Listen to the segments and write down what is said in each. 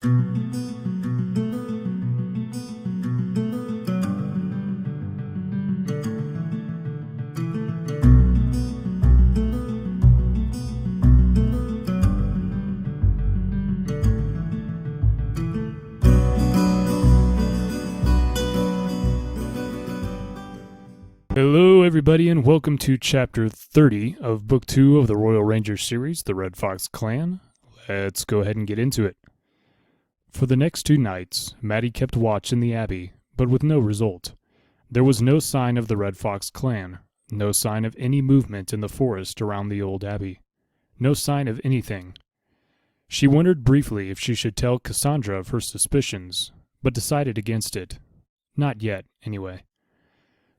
Hello, everybody, and welcome to Chapter 30 of Book 2 of the Royal Rangers series, The Red Fox Clan. Let's go ahead and get into it. For the next 2 nights, Maddie kept watch in the abbey, but with no result. There was no sign of the Red Fox Clan, no sign of any movement in the forest around the old abbey, no sign of anything. She wondered briefly if she should tell Cassandra of her suspicions, but decided against it. Not yet, anyway.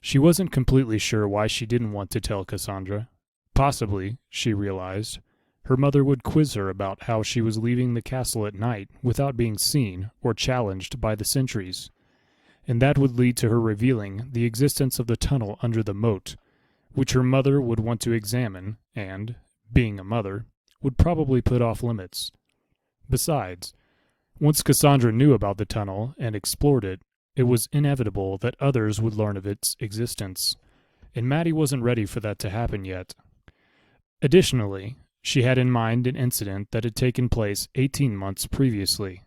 She wasn't completely sure why she didn't want to tell Cassandra. Possibly, she realized, her mother would quiz her about how she was leaving the castle at night without being seen or challenged by the sentries, and that would lead to her revealing the existence of the tunnel under the moat, which her mother would want to examine and, being a mother, would probably put off limits. Besides, once Cassandra knew about the tunnel and explored it, it was inevitable that others would learn of its existence, and Maddie wasn't ready for that to happen yet. Additionally, she had in mind an incident that had taken place 18 months previously.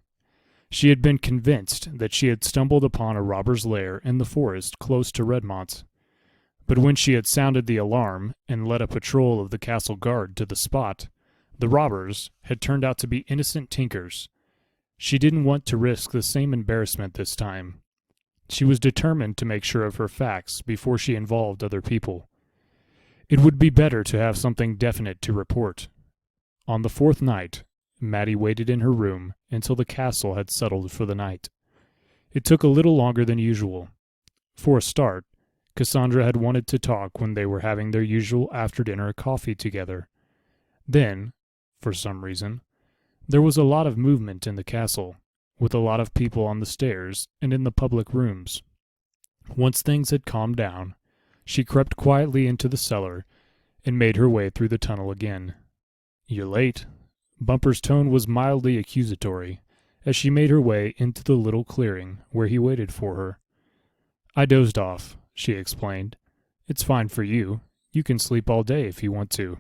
She had been convinced that she had stumbled upon a robber's lair in the forest close to Redmont. But when she had sounded the alarm and led a patrol of the castle guard to the spot, the robbers had turned out to be innocent tinkers. She didn't want to risk the same embarrassment this time. She was determined to make sure of her facts before she involved other people. It would be better to have something definite to report. On the 4th night, Maddie waited in her room until the castle had settled for the night. It took a little longer than usual. For a start, Cassandra had wanted to talk when they were having their usual after-dinner coffee together. Then, for some reason, there was a lot of movement in the castle, with a lot of people on the stairs and in the public rooms. Once things had calmed down, she crept quietly into the cellar and made her way through the tunnel again. "You're late." Bumper's tone was mildly accusatory as she made her way into the little clearing where he waited for her. "I dozed off," she explained. "It's fine for you. You can sleep all day if you want to."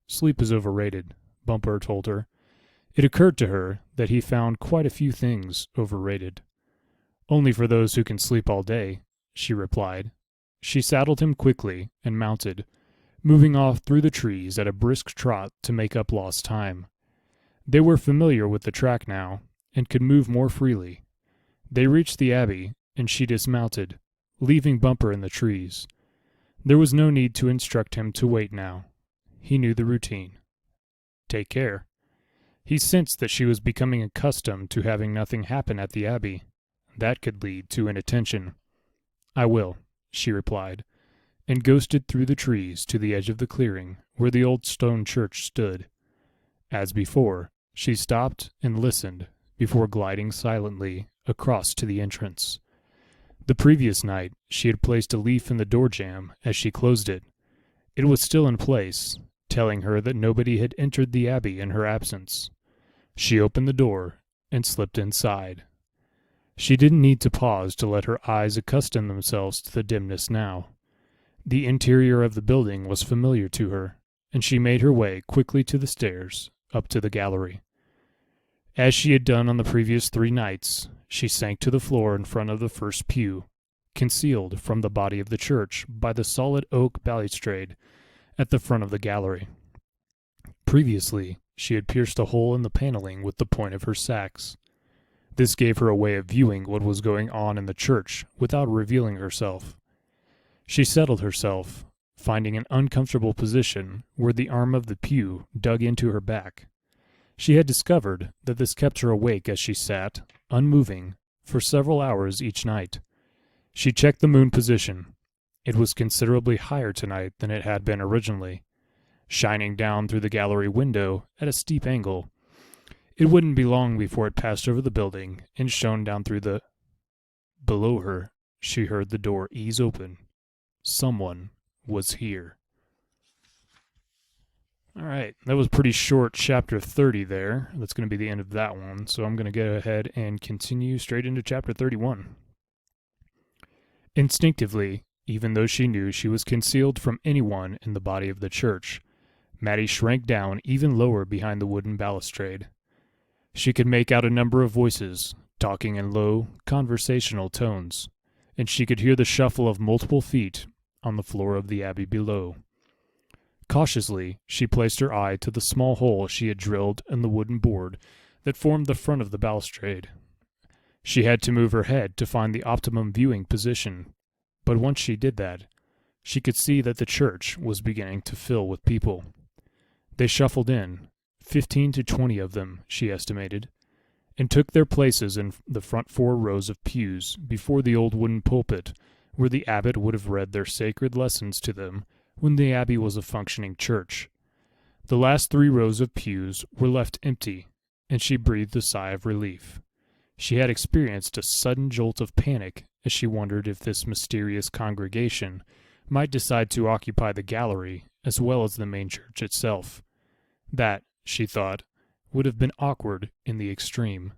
"Sleep is overrated," Bumper told her. It occurred to her that he found quite a few things overrated. "Only for those who can sleep all day," she replied. She saddled him quickly and mounted, moving off through the trees at a brisk trot to make up lost time. They were familiar with the track now, and could move more freely. They reached the abbey, and she dismounted, leaving Bumper in the trees. There was no need to instruct him to wait now. He knew the routine. Take care. He sensed that she was becoming accustomed to having nothing happen at the abbey. That could lead to inattention. "I will," she replied, and ghosted through the trees to the edge of the clearing where the old stone church stood. As before, she stopped and listened before gliding silently across to the entrance. The previous night, she had placed a leaf in the door jamb as she closed it. It was still in place, telling her that nobody had entered the abbey in her absence. She opened the door and slipped inside. She didn't need to pause to let her eyes accustom themselves to the dimness now. The interior of the building was familiar to her, and she made her way quickly to the stairs, up to the gallery. As she had done on the previous 3 nights, she sank to the floor in front of the first pew, concealed from the body of the church by the solid oak balustrade at the front of the gallery. Previously, she had pierced a hole in the paneling with the point of her sax. This gave her a way of viewing what was going on in the church without revealing herself. She settled herself, finding an uncomfortable position where the arm of the pew dug into her back. She had discovered that this kept her awake as she sat, unmoving, for several hours each night. She checked the moon position. It was considerably higher tonight than it had been originally, shining down through the gallery window at a steep angle. It wouldn't be long before it passed over the building and shone down through the... Below her, she heard the door ease open. Someone was here. All right, that was pretty short, chapter 30 there. That's going to be the end of that one. So I'm going to go ahead and continue straight into chapter 31. Instinctively, even though she knew she was concealed from anyone in the body of the church, Maddie shrank down even lower behind the wooden balustrade. She could make out a number of voices, talking in low, conversational tones, and she could hear the shuffle of multiple feet on the floor of the abbey below. Cautiously, she placed her eye to the small hole she had drilled in the wooden board that formed the front of the balustrade. She had to move her head to find the optimum viewing position, but once she did that, she could see that the church was beginning to fill with people. They shuffled in, 15 to 20 of them, she estimated, and took their places in the front 4 rows of pews before the old wooden pulpit where the abbot would have read their sacred lessons to them when the abbey was a functioning church. The last 3 rows of pews were left empty, and she breathed a sigh of relief. She had experienced a sudden jolt of panic as she wondered if this mysterious congregation might decide to occupy the gallery as well as the main church itself. That, she thought, would have been awkward in the extreme.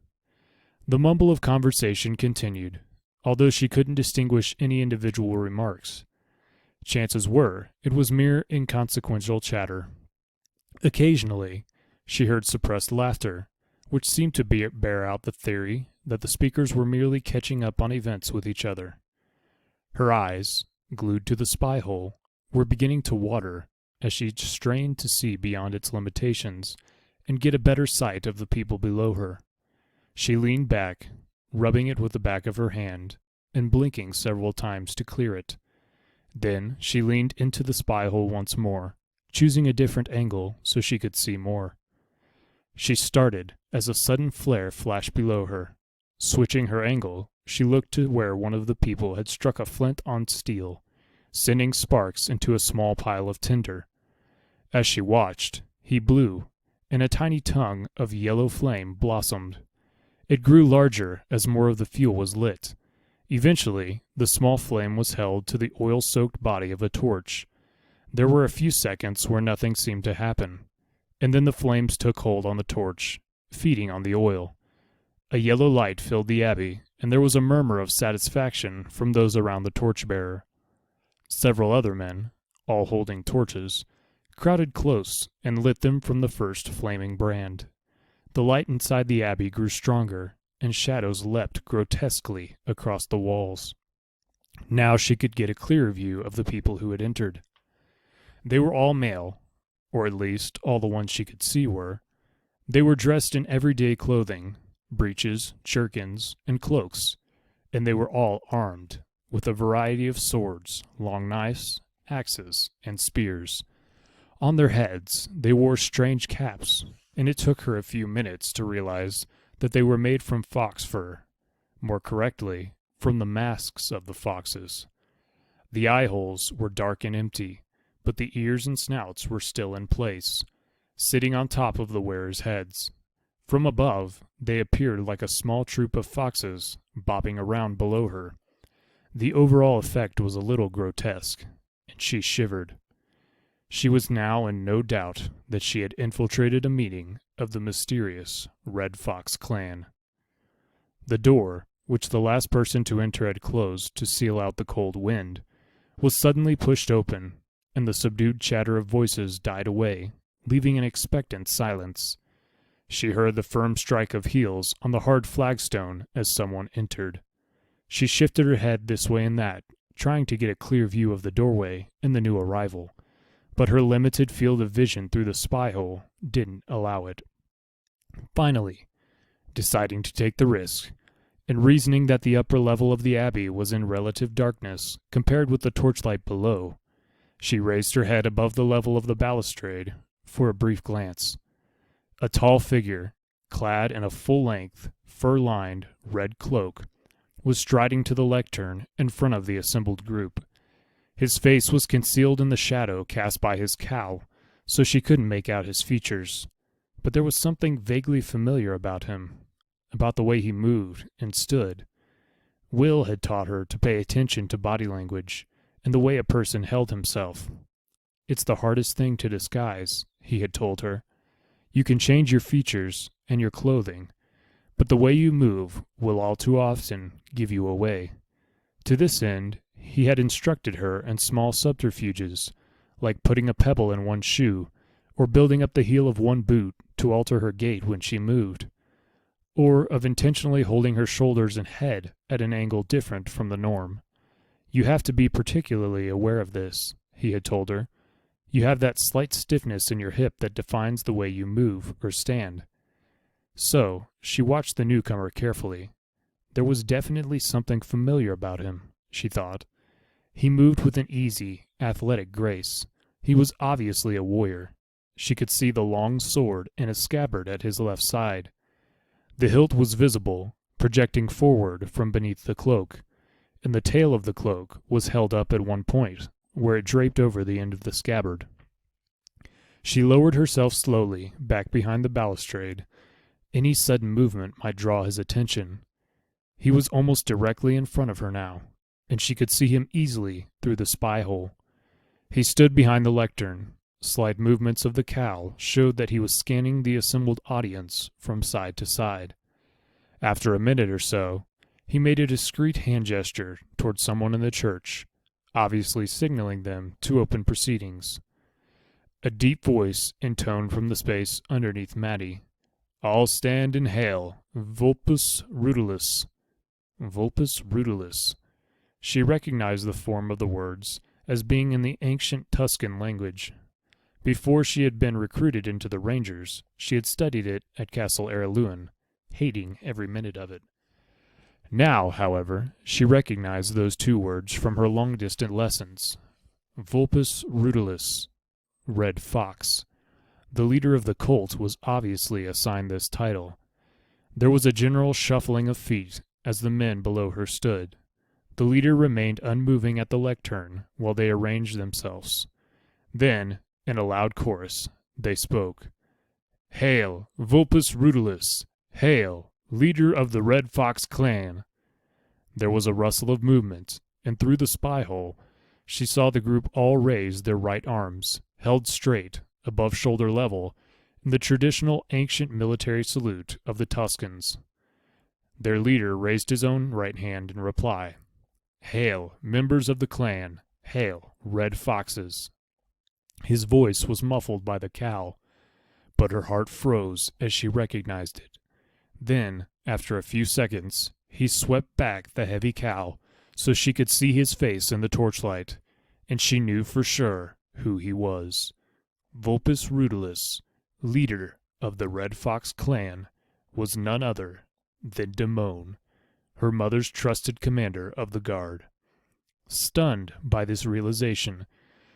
The mumble of conversation continued, although she couldn't distinguish any individual remarks. Chances were it was mere inconsequential chatter. Occasionally, she heard suppressed laughter, which seemed to bear out the theory that the speakers were merely catching up on events with each other. Her eyes, glued to the spy hole, were beginning to water as she strained to see beyond its limitations and get a better sight of the people below her. She leaned back, rubbing it with the back of her hand, and blinking several times to clear it. Then she leaned into the spy hole once more, choosing a different angle so she could see more. She started as a sudden flare flashed below her. Switching her angle, she looked to where one of the people had struck a flint on steel, sending sparks into a small pile of tinder. As she watched, he blew, and a tiny tongue of yellow flame blossomed. It grew larger as more of the fuel was lit. Eventually, the small flame was held to the oil-soaked body of a torch. There were a few seconds where nothing seemed to happen, and then the flames took hold on the torch, feeding on the oil. A yellow light filled the abbey, and there was a murmur of satisfaction from those around the torchbearer. Several other men, all holding torches, crowded close and lit them from the first flaming brand. The light inside the abbey grew stronger, and shadows leapt grotesquely across the walls. Now she could get a clearer view of the people who had entered. They were all male, or at least all the ones she could see were. They were dressed in everyday clothing, breeches, jerkins, and cloaks, and they were all armed, with a variety of swords, long knives, axes, and spears. On their heads they wore strange caps, and it took her a few minutes to realize that they were made from fox fur, more correctly, from the masks of the foxes. The eye holes were dark and empty, but the ears and snouts were still in place, sitting on top of the wearers' heads. From above, they appeared like a small troop of foxes bobbing around below her. The overall effect was a little grotesque, and she shivered. She was now in no doubt that she had infiltrated a meeting of the mysterious Red Fox clan. The door, which the last person to enter had closed to seal out the cold wind, was suddenly pushed open, and the subdued chatter of voices died away, leaving an expectant silence. She heard the firm strike of heels on the hard flagstone as someone entered. She shifted her head this way and that, trying to get a clear view of the doorway and the new arrival, but her limited field of vision through the spy hole didn't allow it. Finally, deciding to take the risk, and reasoning that the upper level of the abbey was in relative darkness compared with the torchlight below, she raised her head above the level of the balustrade for a brief glance. A tall figure, clad in a full-length, fur-lined, red cloak, was striding to the lectern in front of the assembled group. His face was concealed in the shadow cast by his cowl, so she couldn't make out his features. But there was something vaguely familiar about him, about the way he moved and stood. Will had taught her to pay attention to body language and the way a person held himself. "It's the hardest thing to disguise," he had told her. "You can change your features and your clothing, but the way you move will all too often give you away." To this end, he had instructed her in small subterfuges, like putting a pebble in one shoe, or building up the heel of one boot to alter her gait when she moved, or of intentionally holding her shoulders and head at an angle different from the norm. "You have to be particularly aware of this," he had told her. "You have that slight stiffness in your hip that defines the way you move or stand." So, she watched the newcomer carefully. There was definitely something familiar about him, she thought. He moved with an easy, athletic grace. He was obviously a warrior. She could see the long sword in a scabbard at his left side. The hilt was visible, projecting forward from beneath the cloak, and the tail of the cloak was held up at one point, where it draped over the end of the scabbard. She lowered herself slowly back behind the balustrade. Any sudden movement might draw his attention. He was almost directly in front of her now, and she could see him easily through the spy hole. He stood behind the lectern. Slight movements of the cowl showed that he was scanning the assembled audience from side to side. After a minute or so, he made a discreet hand gesture toward someone in the church, obviously signaling them to open proceedings. A deep voice intoned from the space underneath Maddie. "All stand and hail, Vulpus Rudolus." Vulpus Rudolus. She recognized the form of the words as being in the ancient Tuscan language. Before she had been recruited into the Rangers, she had studied it at Castle Ereluen, hating every minute of it. Now, however, she recognized those two words from her long-distant lessons. Vulpus Rudolus, Red Fox. The leader of the cult was obviously assigned this title. There was a general shuffling of feet as the men below her stood. The leader remained unmoving at the lectern while they arranged themselves. Then, in a loud chorus, they spoke. "Hail, Vulpus Rudolus! Hail, leader of the Red Fox clan!" There was a rustle of movement, and through the spy hole, she saw the group all raise their right arms, held straight, above shoulder level, in the traditional ancient military salute of the Tuscans. Their leader raised his own right hand in reply. "Hail, members of the clan! Hail, Red Foxes!" His voice was muffled by the cowl, but her heart froze as she recognized it. Then, after a few seconds, he swept back the heavy cowl so she could see his face in the torchlight, and she knew for sure who he was. Vulpus Rudolus, leader of the Red Fox clan, was none other than Damon, her mother's trusted commander of the guard. Stunned by this realization,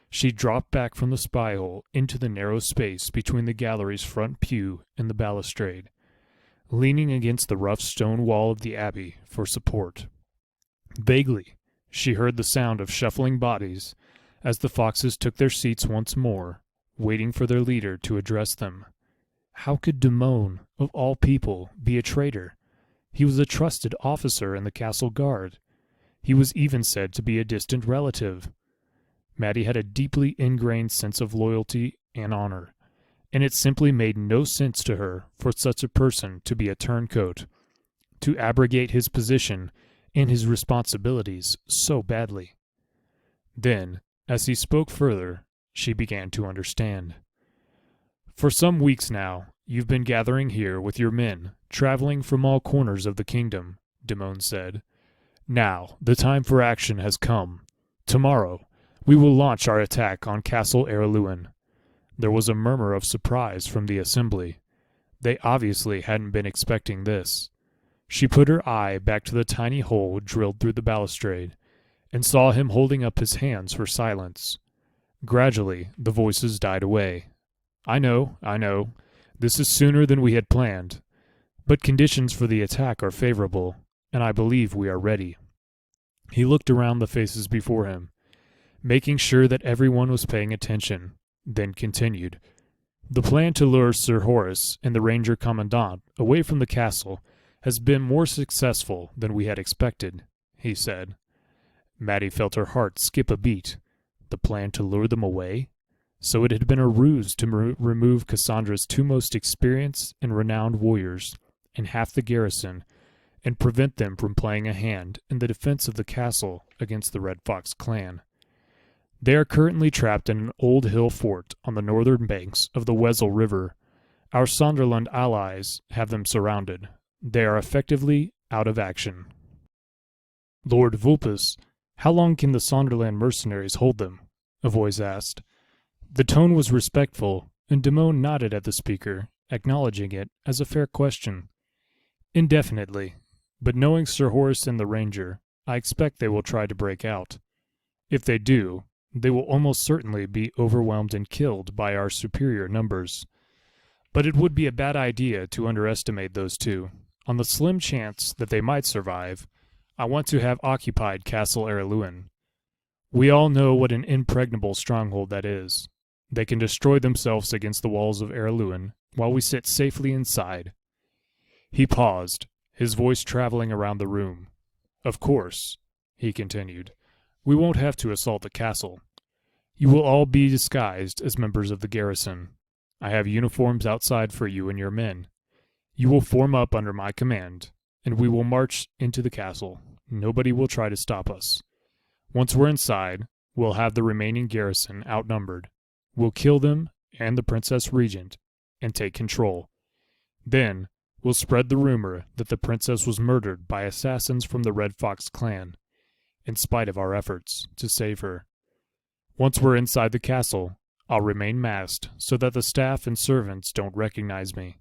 she dropped back from the spy hole into the narrow space between the gallery's front pew and the balustrade, leaning against the rough stone wall of the abbey for support. Vaguely, she heard the sound of shuffling bodies as the foxes took their seats once more, waiting for their leader to address them. How could Damon, of all people, be a traitor? He was a trusted officer in the castle guard. He was even said to be a distant relative. Maddie had a deeply ingrained sense of loyalty and honor, and it simply made no sense to her for such a person to be a turncoat, to abrogate his position and his responsibilities so badly. Then, as he spoke further, she began to understand. "For some weeks now, you've been gathering here with your men, traveling from all corners of the kingdom," Damon said. "Now, the time for action has come. Tomorrow, we will launch our attack on Castle Ereluen." There was a murmur of surprise from the assembly. They obviously hadn't been expecting this. She put her eye back to the tiny hole drilled through the balustrade, and saw him holding up his hands for silence. Gradually, the voices died away. I know. This is sooner than we had planned. But conditions for the attack are favorable, and I believe we are ready." He looked around the faces before him, making sure that everyone was paying attention, then continued. "The plan to lure Sir Horace and the Ranger Commandant away from the castle has been more successful than we had expected," he said. Maddie felt her heart skip a beat. The plan to lure them away? So it had been a ruse to remove Cassandra's two most experienced and renowned warriors and half the garrison and prevent them from playing a hand in the defense of the castle against the Red Fox clan. They are currently trapped in an old hill fort on the northern banks of the Wesel River. Our Sunderland allies have them surrounded. They are effectively out of action. Lord Vulpes, how long can the Sunderland mercenaries hold them? A voice asked. The tone was respectful, and Damon nodded at the speaker, acknowledging it as a fair question. Indefinitely, but knowing Sir Horace and the Ranger, I expect they will try to break out. If they do, they will almost certainly be overwhelmed and killed by our superior numbers. But it would be a bad idea to underestimate those two. On the slim chance that they might survive, I want to have occupied Castle Erluin. We all know what an impregnable stronghold that is. They can destroy themselves against the walls of Erluin while we sit safely inside. He paused, his voice traveling around the room. Of course, he continued, we won't have to assault the castle. You will all be disguised as members of the garrison. I have uniforms outside for you and your men. You will form up under my command, and we will march into the castle. Nobody will try to stop us. Once we're inside, we'll have the remaining garrison outnumbered. We'll kill them and the Princess Regent, and take control. Then, we'll spread the rumor that the princess was murdered by assassins from the Red Fox clan, in spite of our efforts to save her. Once we're inside the castle, I'll remain masked so that the staff and servants don't recognize me.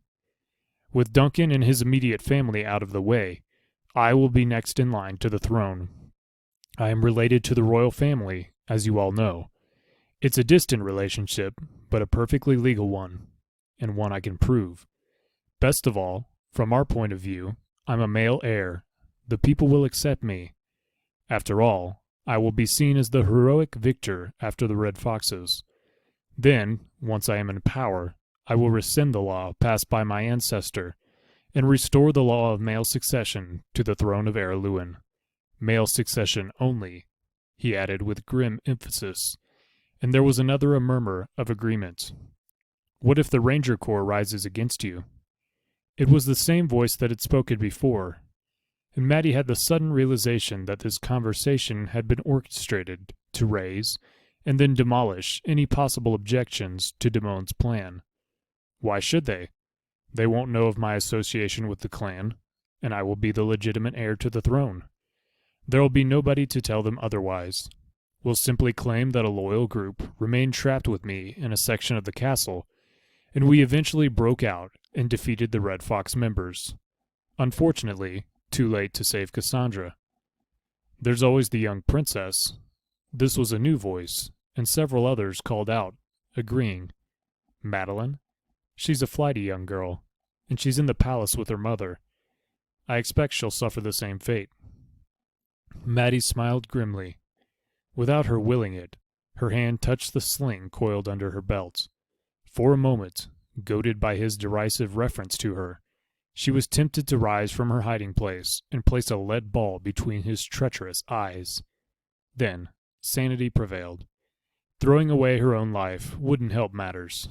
With Duncan and his immediate family out of the way, I will be next in line to the throne. I am related to the royal family, as you all know. It's a distant relationship, but a perfectly legal one, and one I can prove. Best of all, from our point of view, I'm a male heir. The people will accept me. After all, I will be seen as the heroic victor after the Red Foxes. Then, once I am in power, I will rescind the law passed by my ancestor, and restore the law of male succession to the throne of Erluin. Male succession only, he added with grim emphasis, and there was another murmur of agreement. What if the Ranger Corps rises against you? It was the same voice that had spoken before, and Maddie had the sudden realization that this conversation had been orchestrated to raise and then demolish any possible objections to Damon's plan. Why should they? They won't know of my association with the clan, and I will be the legitimate heir to the throne. There will be nobody to tell them otherwise. We'll simply claim that a loyal group remained trapped with me in a section of the castle, and we eventually broke out and defeated the Red Fox members. Unfortunately, too late to save Cassandra. There's always the young princess. This was a new voice, and several others called out, agreeing. Madeline? She's a flighty young girl, and she's in the palace with her mother. I expect she'll suffer the same fate. Maddie smiled grimly. Without her willing it, her hand touched the sling coiled under her belt. For a moment, goaded by his derisive reference to her, she was tempted to rise from her hiding place and place a lead ball between his treacherous eyes. Then, sanity prevailed. Throwing away her own life wouldn't help matters.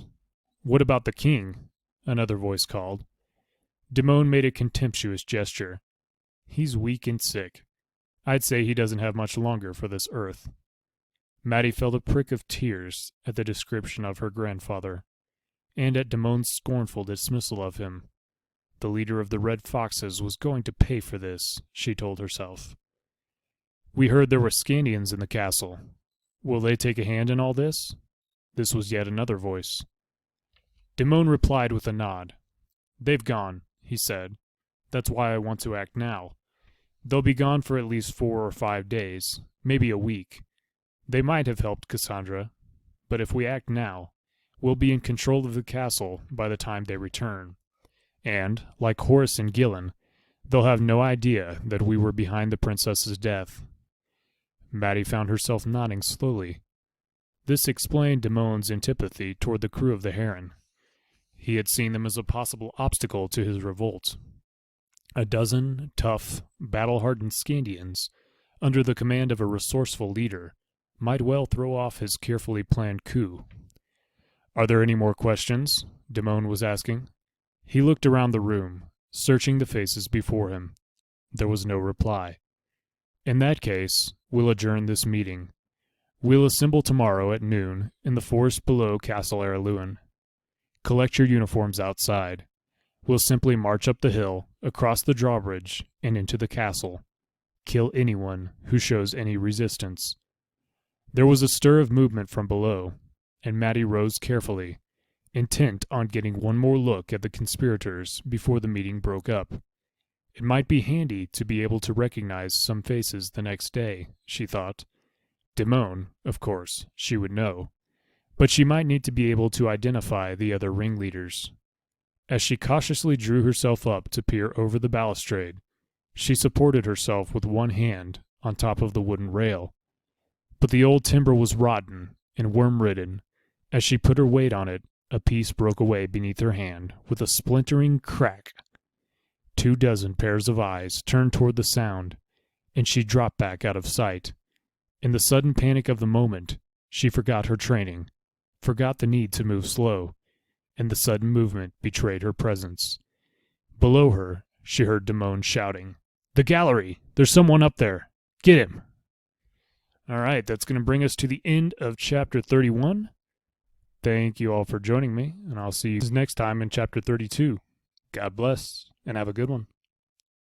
What about the king? Another voice called. Damon made a contemptuous gesture. He's weak and sick. I'd say he doesn't have much longer for this earth. Maddie felt a prick of tears at the description of her grandfather, and at Damon's scornful dismissal of him. The leader of the Red Foxes was going to pay for this, she told herself. We heard there were Scandians in the castle. Will they take a hand in all this? This was yet another voice. Damon replied with a nod. They've gone, he said. That's why I want to act now. They'll be gone for at least 4 or 5 days, maybe a week. They might have helped Cassandra, but if we act now, we'll be in control of the castle by the time they return. And, like Horace and Gillen, they'll have no idea that we were behind the princess's death. Maddie found herself nodding slowly. This explained Damon's antipathy toward the crew of the Heron. He had seen them as a possible obstacle to his revolt. A dozen tough, battle-hardened Scandians, under the command of a resourceful leader, might well throw off his carefully planned coup. Are there any more questions? Damon was asking. He looked around the room, searching the faces before him. There was no reply. In that case, we'll adjourn this meeting. We'll assemble tomorrow at noon in the forest below Castle Araluen. Collect your uniforms outside. We'll simply march up the hill, across the drawbridge, and into the castle. Kill anyone who shows any resistance. There was a stir of movement from below, and Maddie rose carefully, intent on getting one more look at the conspirators before the meeting broke up. It might be handy to be able to recognize some faces the next day, she thought. Damon, of course, she would know, but she might need to be able to identify the other ringleaders. As she cautiously drew herself up to peer over the balustrade, she supported herself with one hand on top of the wooden rail. But the old timber was rotten and worm-ridden. As she put her weight on it, a piece broke away beneath her hand with a splintering crack. 24 pairs of eyes turned toward the sound, and she dropped back out of sight. In the sudden panic of the moment, she forgot her training, forgot the need to move slow, and the sudden movement betrayed her presence. Below her, she heard Damon shouting, "The gallery! There's someone up there! Get him!" All right, that's going to bring us to the end of Chapter 31. Thank you all for joining me, and I'll see you next time in Chapter 32. God bless, and have a good one.